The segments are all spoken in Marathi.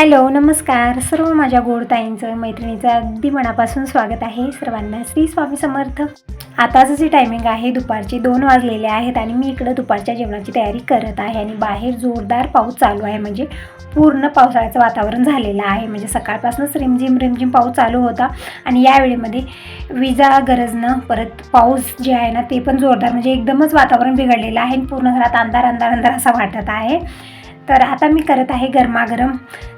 हॅलो, नमस्कार. सर्व माझ्या गोड ताईंचं, मैत्रिणीचं अगदी मनापासून स्वागत आहे. सर्वांना श्री स्वामी समर्थ. आताचं जे टायमिंग आहे दुपारचे 2 वाजलेले आहेत आणि मी इकडं दुपारच्या जेवणाची तयारी करत आहे आणि बाहेर जोरदार पाऊस चालू आहे. म्हणजे पूर्ण पावसाळ्याचं वातावरण झालेलं आहे. म्हणजे सकाळपासूनच रिमझिम पाऊस चालू होता आणि या वेळेमध्ये विजा गरजणं, परत पाऊस जे आहे ना ते पण जोरदार, म्हणजे एकदमच वातावरण बिघडलेलं आहे आणि पूर्ण घरात अंधार असा वाटत आहे. तर आता मी करत आहे गरमागरम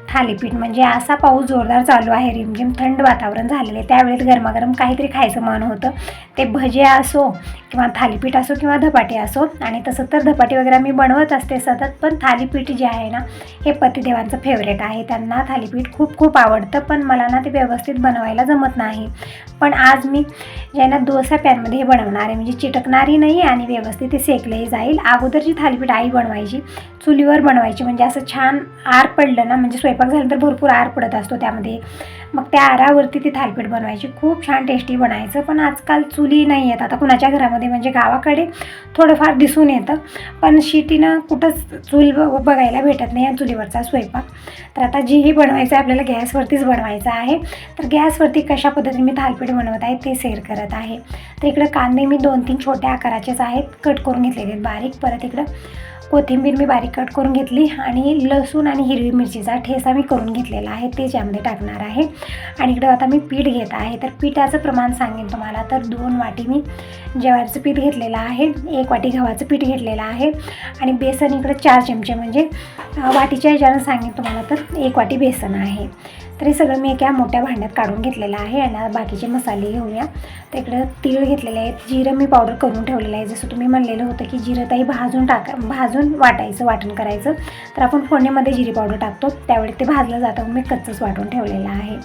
थालीपीठ. म्हणजे असा पाऊस जोरदार चालू आहे, रिमझिम थंड वातावरण झालेलं आहे. त्यावेळेस गरमागरम काहीतरी खायचं मन होतं. ते भजे असो किंवा थालीपीठ असो किंवा धपाटे असो. आणि तसं तर धपाटे वगैरे मी बनवत असते सतत, पण थालीपीठ जे आहे ना हे पतिदेवांचं फेवरेट आहे. त्यांना थालीपीठ खूप आवडतं, पण मला ना ते व्यवस्थित बनवायला जमत नाही. पण आज मी जे आहे ना डोसा पॅनमध्ये हे बनवणार आहे. म्हणजे चिटकणारी नाही आणि व्यवस्थित ते सेकलंही जाईल. अगोदरची थालीपीठ आई बनवायची, चुलीवर बनवायची. म्हणजे असं छान आर पडलं ना, म्हणजे स्वयंपाक झाल्यानंतर भरपूर आर पडत असतो त्यामध्ये, मग त्या आरावरती ती थालीपीठ बनवायची. खूप छान टेस्टी बनायचं. पण आजकाल चुली नाही आहेत आता कुणाच्या घरामध्ये. म्हणजे गावाकडे थोडंफार दिसून येतं, पण शिटीनं कुठंच चूल बघायला भेटत नाही या चुलीवरचा स्वयंपाक. तर आता जेही बनवायचं आहे आपल्याला गॅसवरतीच बनवायचं आहे. तर गॅसवरती कशा पद्धतीने मी थालीपीठ बनवत आहे ते शेअर करत आहे. तर इकडं कांदे मी 2-3 छोट्या आकाराचेच आहेत, कट करून घेतलेले आहेत बारीक. परत इकडं कोथिंबीर मी बारीक कट करून घेतली आणि लसूण आणि हिरवी मिरचीचा ठेचा मी करून घेतलेला आहे, ते यामध्ये टाकणार आहे. आणि इकडं आता मी पीठ घेत आहे. तर पिठाचं प्रमाण सांगेन तुम्हाला. तर 2 वाटी मी ज्वारीचं पीठ घेतलेलं आहे, 1 वाटी गव्हाचं पीठ घेतलेलं आहे आणि बेसन इकडं 4 चमचे, म्हणजे वाटीच्या ह्याच्यानं सांगेन तुम्हाला तर 1 वाटी बेसन आहे. तर हे सगळं मी एका मोठ्या भांड्यात काढून घेतलेलं आहे. आणि बाकीचे मसाले घेऊया. तर इकडं तीळ घेतलेले आहेत, जिरं मी पावडर करून ठेवलेलं आहे. जसं तुम्ही म्हणलेलं होतं की जिरं ताई भाजून वाटायचं, वाटण करायचं. तर आपण फोडणीमध्ये जिरी पावडर टाकतो, त्यावेळी ते भाजलं जातं, मी कच्चंच वाटून ठेवलेलं आहे.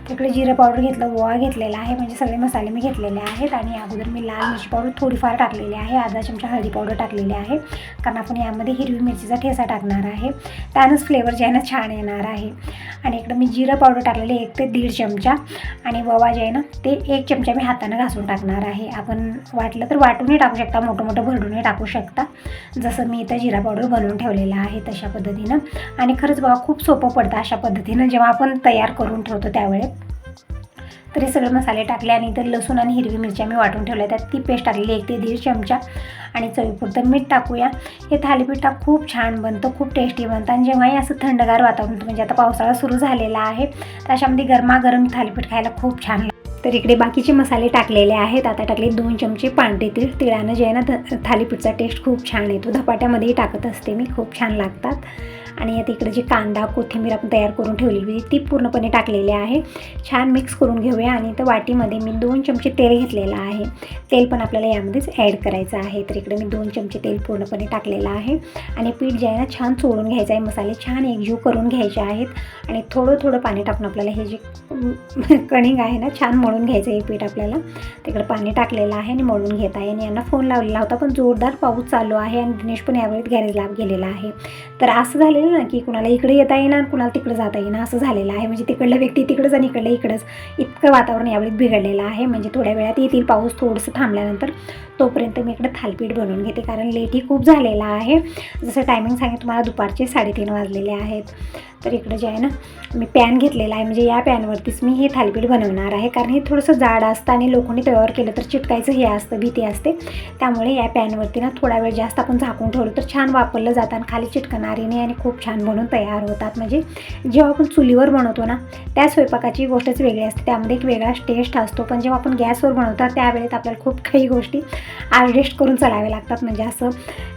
तिकडे जिरं पावडर घेतलं, ओवा घेतलेला आहे, म्हणजे सगळे मसाले मी घेतलेले आहेत. आणि अगोदर मी लाल मिरची पावडर थोडीफार टाकलेली आहे, अर्धा चमचा हळदी पावडर टाकलेली आहे, कारण आपण यामध्ये हिरवी मिरचीचा ठेचा टाकणार आहे. त्यानंच फ्लेवर जे आहे ना छान येणार आहे. आणि इकडं मी जिरं पावडर टाकलेले 1 ते 1.5 चमचा आणि ओवा जे आहे ना ते 1 चमचा मी हातानं घासून टाकणार आहे. आपण वाटलं तर वाटूनही टाकू शकता, मोठं भरडूनही टाकू शकता, जसं मी इथं जिरा पावडर बनवून ठेवलेला आहे तशा पद्धतीनं. आणि खरंच बघा खूप सोपं पडतं अशा पद्धतीनं जेव्हा आपण तयार करून ठेवतो त्यावेळेस. तर हे सगळे मसाले टाकले आणि इतर लसूण आणि हिरवी मिरच्या मी वाटून ठेवल्या, त्यात ती पेस्ट टाकलेली 1 ते 1.5 चमचा. आणि चवीपुरतं मीठ टाकूया. हे थालीपीठ खूप छान बनतं, खूप टेस्टी बनतं. आणि जेव्हाही असं थंडगार वातावरण, म्हणजे आता पावसाळा सुरू झालेला आहे, तर अशामध्ये गरमागरम थालीपीठ खायला खूप छान लागतं. तर इकडे बाकीचे मसाले टाकलेले आहेत. आता टाकले 2 चमचे पांढरे तीळ. तिळानं जे आहे ना थालीपीठचा टेस्ट खूप छान येतो. धपाट्यामध्येही टाकत असते मी, खूप छान लागतात. आणि आता इकडे जी कांदा कोथिंबीर आपण तयार करून ठेवलेली होती ती पूर्णपणे टाकलेली आहे. छान मिक्स करून घेऊया. आणि इथं वाटीमध्ये मी 2 चमचे तेल घेतलेलं आहे. तेल पण आपल्याला यामध्येच ॲड करायचं आहे. तर इकडे मी 2 चमचे तेल पूर्णपणे टाकलेलं आहे. आणि पीठ जे आहे ना छान चोळून घ्यायचं आहे, मसाले छान एकजीव करून घ्यायचे आहेत. आणि थोडं पाणी टाकून आपल्याला हे जे कणिक आहे ना छान मळून घ्यायचं आहे पीठ आपल्याला. तिकडे पाणी टाकलेलं आहे आणि मळून घेत आहे. आणि यांना फोन लावलेला होता, पण जोरदार पाऊस चालू आहे आणि दिनेश पण यावेळी गॅरेजला गेलेला आहे. तर असं झालेलं ना की कुणाला इकडे येता येईना, कुणाला तिकडे जाता येईना, असं झालेलं आहे. म्हणजे तिकडलं व्यक्ती तिकडंच आणि इकडंच इतकं वातावरण यावेळी बिघडलेलं आहे. म्हणजे थोड्या वेळात येतील पाऊस थोडंसं थांबल्यानंतर. तोपर्यंत मी इकडे थालीपीठ बनवून घेते, कारण लेटही खूप झालेला आहे. जसं टायमिंग सांगितलं तुम्हाला दुपारचे 3:30 वाजलेले आहेत. तर इकडे जे आहे ना मी पॅन घेतलेला आहे, म्हणजे या पॅनवरतीच मी हे थालीपीठ बनवणार आहे. कारण हे थोडंसं जाड असतं आणि लोखंडी तव्यावर केलं तर चिटकायचं हे असतं, भीती असते. त्यामुळे या पॅनवरती ना थोडा वेळ जास्त आपण झाकून ठेवलं तर छान वापरलं जातं आणि खाली चिटकणारी नाही आणि खूप छान बनून तयार होतात. म्हणजे जेव्हा आपण चुलीवर बनवतो ना त्या स्वयंपाकाची गोष्टच वेगळी असते, त्यामध्ये एक वेगळाच टेस्ट असतो. पण जेव्हा आपण गॅसवर बनवतात त्यावेळेस आपल्याला खूप काही गोष्टी ॲडजस्ट करून चालावे लागतात. म्हणजे असं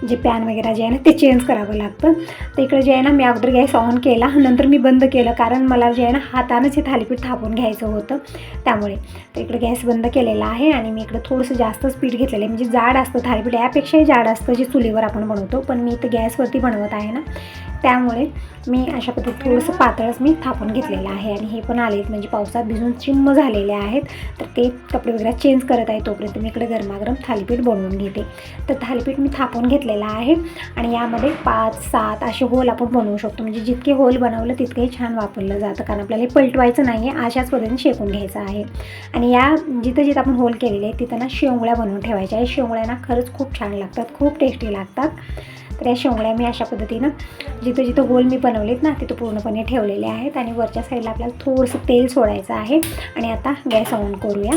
जे पॅन वगैरे जे आहे ना ते चेंज करावं लागतं. तर इकडे जे आहे ना मी अगोदर गॅस ऑन केला, नंतर मी बंद केलं, कारण मला जे आहे ना हातानंच हे थालीपीठ थापून घ्यायचं होतं त्यामुळे. तर इकडे गॅस बंद केलेला आहे. आणि मी इकडे थोडंसं जास्तच पीठ घेतलेलं आहे, म्हणजे जाड असतं थालीपीठ, यापेक्षाही जाड असतं जे चुलीवर आपण बनवतो. पण मी इथं गॅसवरती बनवत आहे ना, त्यामुळे मी अशा पद्धतीत थोडंसं पातळच मी थापून घेतलेलं आहे. आणि हे पण आलेत, म्हणजे पावसात भिजून चिम्म झालेले आहेत. तर ते कपडे वगैरे चेंज करत आहे, तोपर्यंत मी इकडे गरमागरम थालीपीठ बनवून घेते. तर थालीपीठ मी थापून घेतलेलं आहे. आणि यामध्ये 5-7 असे होल आपण बनवू शकतो, म्हणजे जितके होल बनवलं तितकंही छान वापरलं जातं, कारण आपल्याला हे पलटवायचं नाही आहे, अशाच पद्धतीने शेकून घ्यायचं आहे. आणि या जिथं आपण होल केलेले आहेत तिथं ना शेवळ्या बनवून ठेवायच्या आहे. शेवळ्या ना खरंच खूप छान लागतात, खूप टेस्टी लागतात. तर या शेंगोळ्या मी अशा पद्धतीनं जिथं जिथं गोल मी बनवलेत ना तिथं पूर्णपणे ठेवलेले आहेत आणि वरच्या साईडला आपल्याला थोडंसं तेल सोडायचं आहे. आणि आता गॅस ऑन करूया.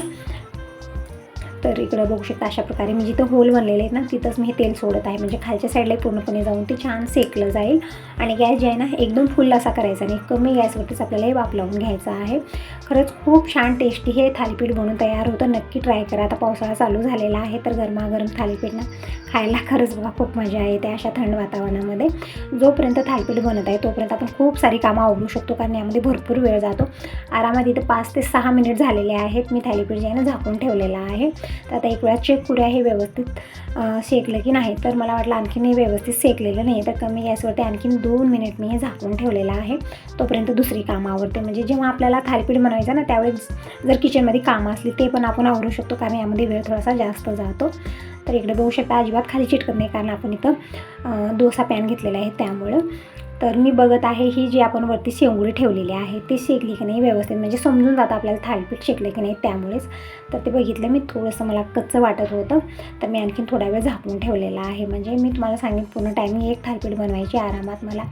तर इकडं बघू शकता अशा प्रकारे मी जिथं होल बनलेले आहेत ना तिथंच मी हे तेल सोडत आहे, म्हणजे खालच्या साईडला पूर्णपणे जाऊन ते छान सेकलं जाईल. आणि गॅस जे आहे ना एकदम फुल असा करायचा नाही, कमी गॅसवरतीच आपल्याला हे वाफ लावून घ्यायचं आहे. खरंच खूप छान टेस्टी हे थालीपीठ बनून तयार होतं. नक्की ट्राय करा. आता पावसाळा चालू झालेला आहे तर गरमागरम थालीपीठ ना खायला खरंच बघा खूप मजा येते अशा थंड वातावरणामध्ये. जोपर्यंत थालीपीठ बनत आहे तोपर्यंत आपण खूप सारी कामं आवरू शकतो, कारण यामध्ये भरपूर वेळ जातो. आरामात इथं 5 ते 6 मिनिट झालेले आहेत. मी थालीपीठ जे आहे ना झाकून ठेवलेलं आहे. तर आता एक वेळा चेक करूया हे व्यवस्थित शेकलं की नाही. तर मला वाटलं आणखीन हे व्यवस्थित शेकलेलं नाही, तर कमी गॅसवरती आणखीन 2 मिनिट मी हे झाकून ठेवलेलं आहे. तोपर्यंत दुसरी कामं आवरते, म्हणजे जेव्हा आपल्याला थालीपीठ बनवायचं ना त्यावेळेस जर किचनमध्ये कामं असली ते पण आपण आवरू शकतो, कारण यामध्ये वेळ थोडासा जास्त जातो. तर इकडे बघू शकता अजिबात खाली चिटकत नाही, कारण आपण इथं डोसा पॅन घेतलेला आहे त्यामुळं. तर मी बघत आहे ही जी आपण वरती शेंगुळी ठेवलेली आहे ती शेकली की नाही व्यवस्थित, म्हणजे समजून जातं आपल्याला थालीपीठ शेकलं की नाही त्यामुळेच. तर ते बघितलं मी, थोडंसं मला कच्चं वाटत होतं तर मी आणखीन थोडा वेळ झाकून ठेवलेला आहे. म्हणजे मी तुम्हाला सांगेन पूर्ण टायमिंग एक थालीपीठ बनवायची आरामात मला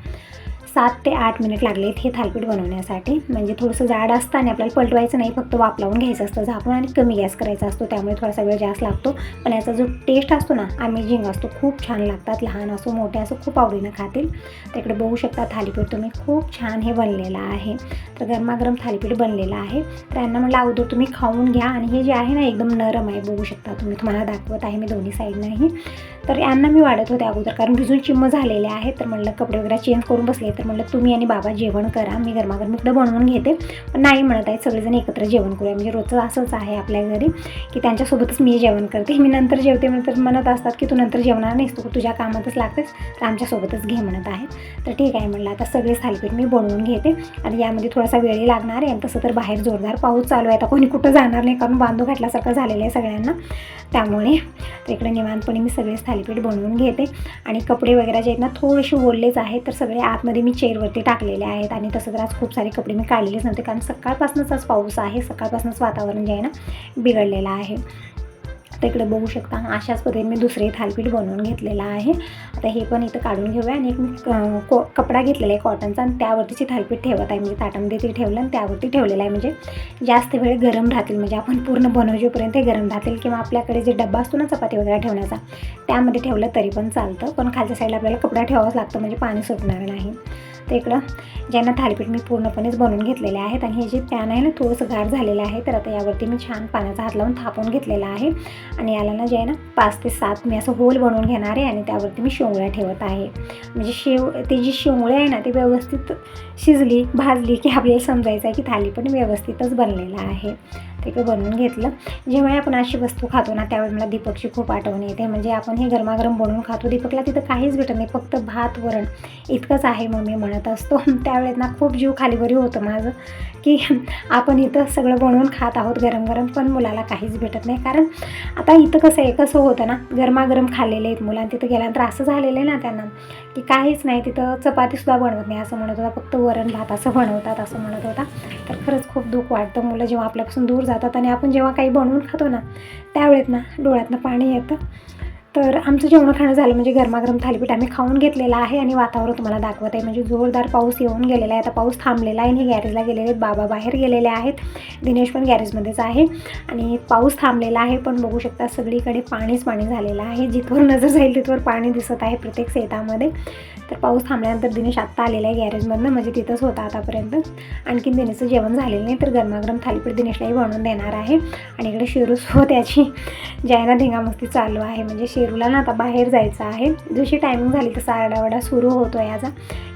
7 ते 8 मिनिट लागलेत हे थालीपीठ बनवण्यासाठी. म्हणजे थोडंसं जाड असतं आणि आपल्याला पलटवायचं नाही, फक्त वाफ लावून घ्यायचं असतं झाकून आणि कमी गॅस करायचा असतो, त्यामुळे थोडासा वेळ जास्त लागतो. पण याचा जो टेस्ट असतो ना अमेझिंग असतो, खूप छान लागतात. लहान असो मोठे असो खूप आवडीनं खातील. तर इकडे बघू शकता थालीपीठ तुम्ही खूप छान हे बनलेलं आहे. तर गरमागरम थालीपीठ बनलेलं आहे. तर यांना म्हटलं अगोदर तुम्ही खाऊन घ्या. आणि हे जे आहे ना एकदम नरम आहे, बघू शकता तुम्ही, तुम्हाला दाखवत आहे मी दोन्ही साईडनंही. तर यांना मी वाढत होते अगोदर, कारण भिजून चिम्म झालेले आहे. तर म्हटलं कपडे वगैरे चेंज करून बसले, तर म्हटलं तुम्ही आणि बाबा जेवण करा, मी गरमागरम इकडं बनवून घेते. पण नाही म्हणत आहेत सगळेजण एकत्र जेवण करूया, म्हणजे रोजचं असंच आहे आपल्या घरी की त्यांच्यासोबतच मी जेवण करते, मी नंतर जेवते. तर म्हणत असतात की तू नंतर जेवणार नाहीस, तू तुझ्या कामातच लागतेस, तर आमच्यासोबतच घे म्हणत आहे. तर ठीक आहे म्हटलं आता सगळेच थालीपीठ मी बनवून घेते. आणि यामध्ये थोडासा वेळही लागणार आहे. आणि तसं तर बाहेर जोरदार पाऊस चालू आहे, आता कोणी कुठं जाणार नाही, कारण बांधू घातल्यासारखं झालेलं आहे सगळ्यांना त्यामुळे. तर इकडे निवांतपणे मी सगळेच थालीपीठ बनवून घेते. आणि कपडे वगैरे जे आहेत ना थोडेसे ओढलेच आहेत, तर सगळे आतमध्ये मी चेअरवरती टाकलेले आहेत. आणि तसं तर आज खूप सारे कपडे मी काढलेलेच नव्हते, कारण सकाळपासूनच आज पाऊस आहे, सकाळपासूनच वातावरण जे आहे ना बिघडलेलं आहे. तर इकडे बघू शकता अशाच पद्धतीने मी दुसरे थालीपीठ बनवून घेतलेलं आहे. आता हे पण इथं काढून घेऊया. आणि एक मी कपडा घेतलेला आहे कॉटनचा, आणि त्यावरतीचे थालीपीठ ठेवत आहे, म्हणजे ताटामध्ये ते ठेवलं आणि त्यावरती ठेवलेलं आहे, म्हणजे जास्त वेळ गरम राहतील, म्हणजे आपण पूर्ण बनवजेपर्यंत हे गरम राहतील. किंवा आपल्याकडे जे डब्बा असतो ना चपाती वगैरे ठेवण्याचा त्यामध्ये ठेवलं तरी पण चालतं, पण खालच्या साईडला आपल्याला कपडा ठेवावाच लागतं, म्हणजे पाणी सुटणार नाही. तर इकडं ज्यांना थालीपीठ मी पूर्णपणेच बनवून घेतलेले आहेत. आणि हे जे पॅन आहे ना थोडंसं गार झालेलं आहे, तर आता यावरती मी छान पाण्याचा हात लावून थापून घेतलेला आहे. आणि याला ना जे आहे ना 5 ते 7 मी असं होल बनवून घेणार आहे. आणि त्यावरती मी शेंगोळ्या ठेवत आहे, म्हणजे ते जी शेंगोळी आहे ना ती व्यवस्थित शिजली भाजली की आपल्याला समजायचं आहे की थालीपीठ व्यवस्थितच बनलेलं आहे. ते बनवून घेतलं. जेव्हा आपण अशी वस्तू खातो ना त्यावेळी मला दीपकची खूप आठवण येते, म्हणजे आपण हे गरमागरम बनवून खातो, दीपकला तिथं काहीच भेटत नाही, फक्त भात वरण इतकंच आहे मम्मी म्हणत असतो. त्यावेळेस ना खूप जीव खालीवरी होतं माझं की आपण इथं सगळं बनवून खात आहोत गरम गरम, पण मुलाला काहीच भेटत नाही. कारण आता इथं कसं होतं ना गरमागरम खाल्लेले आहेत मुलांना, तिथं गेल्यानंतर असं झालेलं आहे ना त्यांना की काहीच नाही, तिथं चपातीसुद्धा बनवत नाही असं म्हणत होता, फक्त वरण भात असं बनवतात असं म्हणत होता. तर खरंच खूप दुःख वाटतं, मुलं जेव्हा आपल्यापासून दूर जातात आणि आपण जेव्हा काही बनवून खातो ना त्यावेळेस ना डोळ्यातनं पाणी येतं. तर आमचं जेवण खाणं झालं, म्हणजे गरमागरम थालीपीठ आम्ही खाऊन घेतलेलं आहे. आणि वातावरण तुम्हाला दाखवत आहे, म्हणजे जोरदार पाऊस येऊन गेलेला आहे. आता पाऊस थांबलेला आहे आणि हे गॅरेजला गेलेले आहेत, बाबा बाहेर गेलेले आहेत, दिनेश पण गॅरेजमध्येच आहे. आणि पाऊस थांबलेला आहे, पण बघू शकता सगळीकडे पाणीच पाणी झालेलं आहे, जिथवर नजर जाईल तिथवर पाणी दिसत आहे प्रत्येक शेतामध्ये. तर पाऊस थांबल्यानंतर दिनेश आत्ता आलेला आहे गॅरेजमधनं, म्हणजे तिथंच होता आतापर्यंत. आणखीन दिनेशचं जेवण झालेलं नाही, तर गरमागरम थालीपीठ दिनेशलाही बनवून देणार आहे. आणि इकडे शेरूसोबत त्याची जायना धिंगामस्ती चालू आहे, म्हणजे शेरूला ना आता बाहेर जायचं आहे. जशी टायमिंग झाली तसा आरडाओरडा सुरू होतो याचा.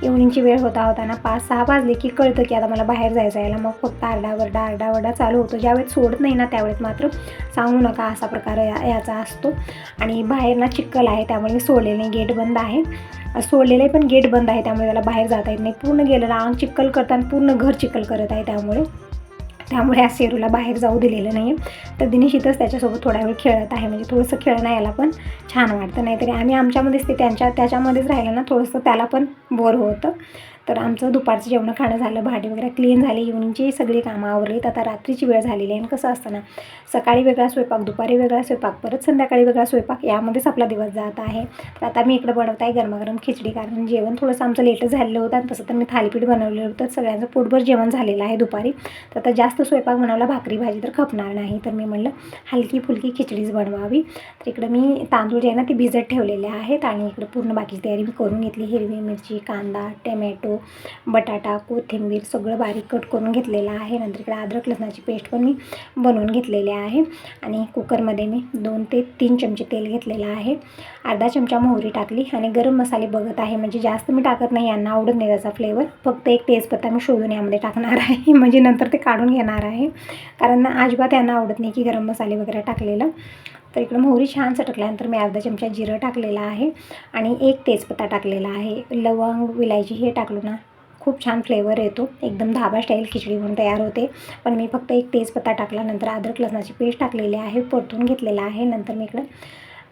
इव्हनिंगची वेळ होता ना 5-6 वाजले की कळतं की आता मला बाहेर जायचं यायला, मग फक्त आरडाओरडा चालू होतो. ज्यावेळेस सोडत नाही ना त्यावेळेस मात्र सांगू नका असा प्रकार याचा असतो. आणि बाहेर ना चिखल आहे त्यामुळे सोडलेलं नाही, गेट बंद आहे, सोडलेलं आहे पण गेट बंद आहे, त्यामुळे त्याला बाहेर जाता येत नाही. पूर्ण गेलं ना अंग चिखल करताना पूर्ण घर चिखल करत आहे, त्यामुळे या शेरूला बाहेर जाऊ दिलेलं नाही आहे. तर दिनेश इथंच त्याच्यासोबत थोडा वेळ खेळत आहे, म्हणजे थोडंसं खेळणं याला पण छान वाटतं, नाहीतरी आम्ही आमच्यामध्येच ते त्याच्यामध्येच राहिलं ना थोडंसं त्याला पण बोर होतं. तर आमचं दुपारचं जेवण खाणं झालं, भांडी वगैरे क्लीन झाली, इव्हनिंगची सगळी कामं आवरलीत. आता रात्रीची वेळ झालेली आहे आणि कसं असतं ना, सकाळी वेगळा स्वयंपाक, दुपारी वेगळा स्वयंपाक, परत संध्याकाळी वेगळा स्वयंपाक, यामध्येच आपला दिवस जात आहे. तर आता मी इकडं बनवत आहे गरमागरम खिचडी, कारण जेवण थोडंसं आमचं लेटच झालेलं होतं आणि तसं तर मी थालीपीठ बनवलेलं होतं. सगळ्यांचं पोटभर जेवण झालेलं आहे दुपारी. तर आता जास्त स्वयंपाक बनवला, भाकरी भाजी तर खपणार नाही, तर मी म्हणलं हलकी फुलकी खिचडीच बनवावी. तर इकडं मी तांदूळ जे आहे ना ते भिजत ठेवलेले आहेत आणि इकडं पूर्ण बाकीची तयारी मी करून घेतली. हिरवी मिरची, कांदा, टमॅटो, बटाटा, कोथिंबीर सगळं बारीक कट करून घेतलेलं आहे. नंतर इकडे अद्रक लसणाची पेस्ट पण मी बनवून घेतलेली आहे आणि कुकरमध्ये मी 2 ते 3 चमचे तेल घेतलेलं आहे. अर्धा चमचा मोहरी टाकली आणि गरम मसाले बघत आहे, म्हणजे जास्त मी टाकत नाही, यांना आवडत नाही त्याचा फ्लेवर. फक्त एक तेजपत्ता मी शोधून यामध्ये टाकणार आहे, म्हणजे नंतर ते काढून घेणार आहे, कारण अजिबात यांना आवडत नाही की गरम मसाले वगैरे टाकलेलं. तर इकडं मोहरी छान चटकल्यानंतर मी अर्धा चमचा जिरं टाकलेलं आहे आणि एक तेजपत्ता टाकलेला आहे. लवंग, विलायची हे टाकलो ना खूप छान फ्लेवर येतो, एकदम धाबा स्टाईल खिचडी म्हणून तयार होते. पण मी फक्त एक तेजपत्ता टाकला. नंतर अद्रक लसणाची पेस्ट टाकलेली आहे, परतून घेतलेला आहे. नंतर मी इकडं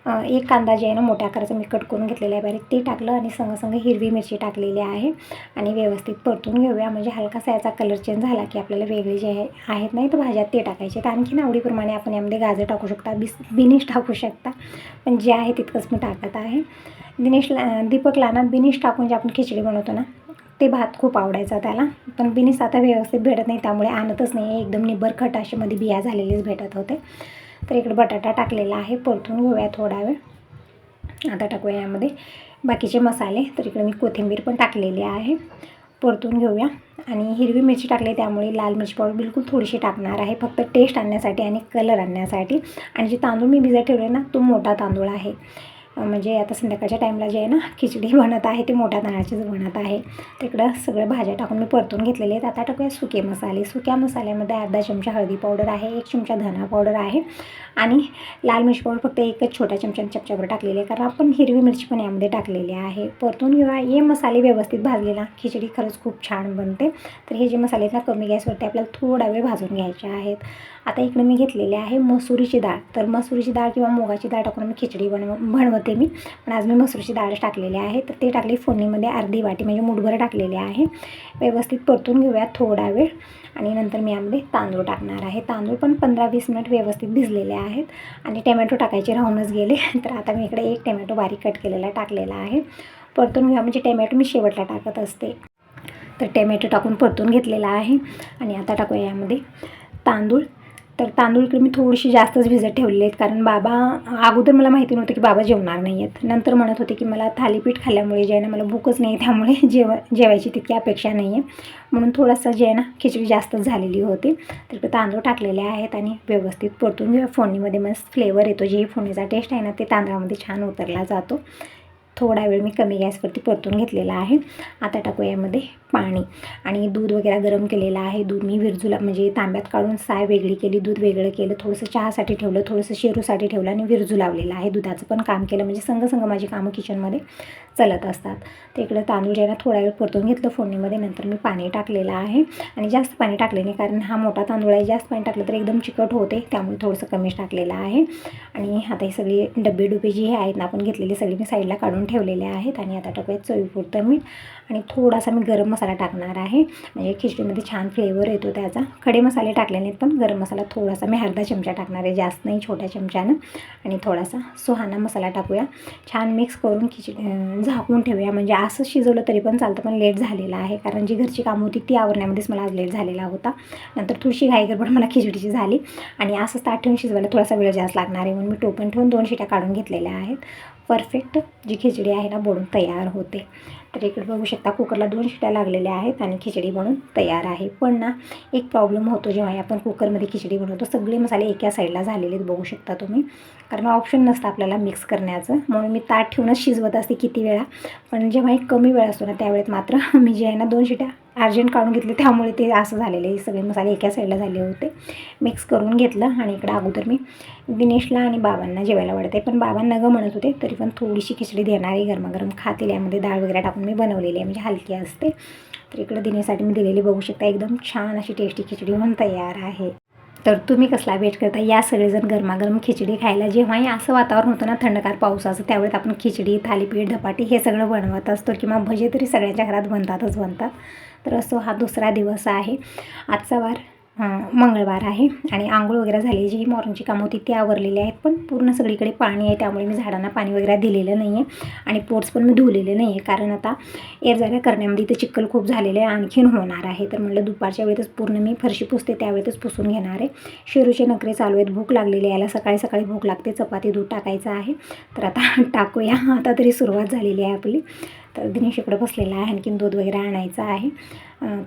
एक कांदा जे आहे ना मोठ्या आकाराचं मी कट करून घेतलेलं आहे बारीक, ते टाकलं आणि संग हिरवी मिरची टाकलेली आहे आणि व्यवस्थित परतून घेऊया. म्हणजे हलकासा याचा कलर चेंज झाला की आपल्याला वेगळे जे आहेत नाही तर भाज्यात ते टाकायचे. तर आणखीन आवडीप्रमाणे आपण यामध्ये गाजर टाकू शकता, बिनीश टाकू शकता, पण जे आहे तितकंच मी टाकत आहे. दीपकला ना बिनीश टाकून जे आपण खिचडी बनवतो ना ते भात खूप आवडायचा त्याला, पण बिनीस आता व्यवस्थित भेटत नाही त्यामुळे आणतच नाही, एकदम निब्बर खट असे मध्ये बिया झालेलेच भेटत होते. तर इकडे बटाटा टाकलेला आहे, परतून घेऊया थोडा वेळ. आता टाकूया यामध्ये बाकीचे मसाले. तर इकडे मी कोथिंबीर पण टाकलेली आहे, परतून घेऊया. आणि हिरवी मिरची टाकली त्यामुळे लाल मिरची पावडर बिलकुल थोडीशी टाकणार आहे, फक्त टेस्ट आणण्यासाठी आणि कलर आणण्यासाठी. आणि जे तांदूळ मी भिजत ठेवले ना तो मोठा तांदूळ आहे, म्हणजे आता संध्याकाळच्या टाईमला जे आहे ना खिचडी बनत आहे ते मोठ्या तांदळाचीच बनत आहे. तिकडं सगळं भाज्या टाकून मी परतून घेतलेले आहेत. आता टाकूया सुके मसाले. सुक्या मसाल्यामध्ये अर्धा चमचा हळदी पावडर आहे, 1 चमचा धना पावडर आहे आणि लाल मिरची पावडर फक्त एकच छोट्या चमच्याभर टाकलेली आहे, कारण आपण हिरवी मिरची पण यामध्ये टाकलेली आहे. परतून घेऊया. हे मसाले व्यवस्थित भाजले ना खिचडी खरंच खूप छान बनते. तर हे जे मसाले आहेत ना कमी गॅसवरती आपल्याला थोडा वेळ भाजून घ्यायचे आहेत. आता इकडे मी घेतलेले आहे मसुरीची डाळ. तर मसुरीची डाळ किंवा मुगाची डाळ टाकून मी खिचडी बनवते मी, पण आज मी मसुरीची डाळच टाकलेली आहे. तर ते टाकली फोडणीमध्ये अर्धी वाटी, म्हणजे मुठभर टाकलेले आहे. व्यवस्थित परतून घेऊया थोडा वेळ आणि नंतर मी यामध्ये तांदूळ टाकणार आहे. तांदूळ पण 15-20 मिनिट व्यवस्थित भिजलेले आहेत आणि टमॅटो टाकायचे राहूनच गेले. तर आता मी इकडे एक टमॅटो बारीक कट केलेला टाकलेला आहे. परतून घेऊया, म्हणजे टमॅटो मी शेवटला टाकत असते. तर टमॅटो टाकून परतून घेतलेला आहे आणि आता टाकूया यामध्ये तांदूळ. तर तांदूळ इकडे मी थोडीशी जास्तच भिजत ठेवलेले आहेत, कारण बाबा अगोदर मला माहिती नव्हतं की बाबा जेवणार नाही आहेत. नंतर म्हणत होते की मला थालीपीठ खाल्ल्यामुळे जे आहे ना मला भूकच नाही, त्यामुळे जेवायची तितकी अपेक्षा नाही आहे, म्हणून थोडंसं जे आहे ना खिचडी जास्तच झालेली होती. तर इकडे तांदूळ टाकलेले आहेत आणि व्यवस्थित परतून घेऊया. फोडणीमध्ये मस्त फ्लेवर येतो, जे फोडणीचा टेस्ट आहे ना ते तांदळामध्ये छान उतरला जातो. थोडा वेळ मी कमी गॅसवरती परतून घेतलेला आहे. आता टाकूया यामध्ये पाणी आणि दूध वगैरे गरम केलेलं आहे. दूध मी विरजूला म्हणजे तांब्यात काढून साय वेगळी केली, दूध वेगळं केलं, थोडंसं चहासाठी ठेवलं, थोडंसं शेरूसाठी ठेवलं आणि विरजू लावलेलं आहे. दुधाचं पण काम केलं, म्हणजे संग माझी कामं किचनमध्ये चालत असतात. तर इकडे तांदूळ जे ना थोडा वेळ परतून घेतलं फोडणीमध्ये. नंतर मी पाणी टाकलेलं आहे आणि जास्त पाणी टाकले नाही, कारण हा मोठा तांदूळ आहे, जास्त पाणी टाकलं तर एकदम चिकट होते, त्यामुळे थोडंसं कमीच टाकलेलं आहे. आणि आता ही सगळी डबे जी आहेत ना आपण घेतलेली सगळी मी साईडला काढून ठेवलेले आहेत. आणि आता टाकूया चवीपुरतं मीठ आणि थोडासा मी गरम मसाला टाकणार आहे, म्हणजे खिचडीमध्ये छान फ्लेवर येतो त्याचा. खडे मसाले टाकले नाहीत, पण गरम मसाला थोडासा मी अर्धा चमचा टाकणार आहे, जास्त नाही, छोट्या चमच्यानं. आणि थोडासा सुहाना मसाला टाकूया. छान मिक्स करून खिचडी झाकून ठेवूया, म्हणजे असं शिजवलं तरी पण चालतं, पण लेट झालेलं आहे कारण जी घरची कामं होती ती आवरण्यामध्येच मला आज लेट झालेला होता. नंतर थोडीशी घाई गडबड मला खिचडीची झाली आणि असं ताट ठेवून शिजवायला थोडासा वेळ जास्त लागणार आहे, म्हणून मी टोपण ठेवून 2 शिट्या काढून घेतलेल्या आहेत. परफेक्ट जी खिचडी आहे ना बनून तयार होते. तर इकडे बघू शकता कुकरला 2 शिट्या लागलेल्या आहेत आणि खिचडी बनून तयार आहे. पण ना एक प्रॉब्लेम होतो जेव्हा आपण कुकरमध्ये खिचडी बनवतो, सगळे मसाले एका साईडला झालेले बघू शकता तुम्ही, कारण ऑप्शन नसतं आपल्याला मिक्स करण्याचं, म्हणून मी ताट ठेवूनच शिजवत असते किती वेळा. पण जेव्हा एक कमी वेळ असतो ना त्यावेळेत मात्र मी जे आहे ना 2 शिट्या अर्जंट काढून घेतले, त्यामुळे ते असं झालेले, सगळे मसाले एका साईडला झाले होते. मिक्स करून घेतलं आणि इकडं अगोदर मी दिनेशला आणि बाबांना जेवायला वाढते, पण बाबांना गं म्हणत होते तरी पण थोडीशी खिचडी देणार आहे, गरमागरम खातील, यामध्ये डाळ वगैरे टाकून मी बनवलेली आहे, म्हणजे हलकी असते. तर इकडं दिनेशसाठी मी दिलेली बघू शकता, एकदम छान अशी टेस्टी खिचडी होऊन तयार आहे. तर तुम्ही कसला वेट करता? या सगळेजण गरमागरम खिचडी खायला. जेव्हाही असं वातावरण होतं ना थंडगार पावसाचं, त्यावेळेस आपण खिचडी, थालीपीठ, धपाटी हे सगळं बनवत असतो किंवा भजे तरी सगळ्यांच्या घरात बनतात. तर असो हा दुसरा दिवस आहे. आजचा वार मंगळवार आहे आणि आंघोळ वगैरे झाली, जी मॉर्निंगची कामं होती ती आवरलेली आहेत. पण पूर्ण सगळीकडे पाणी आहे, त्यामुळे मी झाडांना पाणी वगैरे दिलेलं नाही आहे आणि पोर्स पण मी धुवलेले नाही आहे, कारण आता एरझाऱ्या करण्यामध्ये ते चिखल खूप झालेलं आहे, आणखीन होणार आहे. तर म्हटलं दुपारच्या वेळेतच पूर्ण मी फरशी पुसते, त्यावेळेतच पुसून घेणार आहे. शेरूचे नखरे चालू आहेत. भूक लागलेली आहे, याला सकाळी सकाळी भूक लागते. चपाती दूध टाकायचं आहे, तर आता टाकूया. आता तरी सुरुवात झालेली आहे आपली. तर दिनेश इकडं बसलेला आहे, आणखीन दूध वगैरे आणायचं आहे.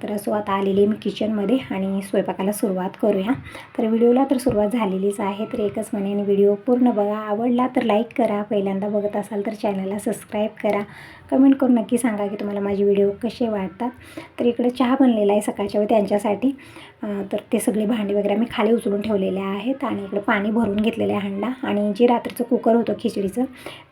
तर असो आता आलेली मी किचनमध्ये आणि स्वयंपाकाला सुरुवात करूया. तर व्हिडिओला तर सुरुवात झालेलीच आहे. तर एकच म्हणेन, व्हिडिओ पूर्ण बघा. आवडला तर लाईक करा, पहिल्यांदा बघत असाल तर चॅनलला सबस्क्राईब करा, कमेंट करून नक्की सांगा की तुम्हाला माझे व्हिडिओ कसे वाटतात. तर इकडे चहा बनलेला आहे सकाळच्या वेळी त्यांच्यासाठी. तर ते सगळे भांडी वगैरे मी खाली उचलून ठेवलेले आहेत आणि इकडे पाणी भरून घेतलेलं आहे हंडा. आणि जे रात्रीचं कुकर होतं खिचडीचं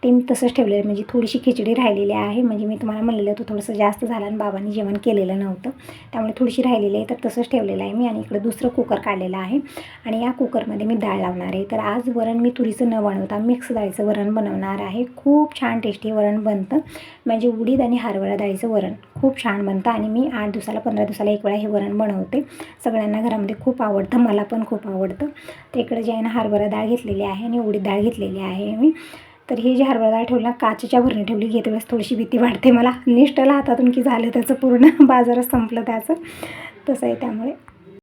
ते मी तसंच ठेवलेलं आहे, म्हणजे थोडीशी खिचडी राहिलेली आहे. म्हणजे मी तुम्हाला म्हणलेलं होतं थोडंसं जास्त झालं आणि बाबांनी जेवण केलेलं नव्हतं, त्यामुळे थोडीशी राहिलेली आहे. तर तसंच ठेवलेलं आहे मी. आणि इकडे दुसरं कुकर काढलेलं आहे आणि या कुकरमध्ये मी डाळ लावणार आहे. तर आज वरण मी तुरीचं न बनवता मिक्स डाळीचं वरण बनवणार आहे. खूप छान टेस्टी वरण बनतं, म्हणजे उडीद आणि हरभरा डाळीचं वरण खूप छान बनतं. आणि मी 8 दिवसाला 15 दिवसाला एक वेळा हे वरण बनवते. सगळ्यांना घरामध्ये खूप आवडतं, मला पण खूप आवडतं. तर इकडे जे आहे ना हरभरा डाळ घेतलेली आहे आणि उडीद डाळ घेतलेली आहे मी. तर ही जी हरभरा डाळ ठेवली ना काचेच्या भरणी ठेवली, घेते वेळेस थोडीशी भीती वाटते मला, निष्ठला हातातून की झालं त्याचं पूर्ण बाजारात संपलं त्याचं, तसं आहे. त्यामुळे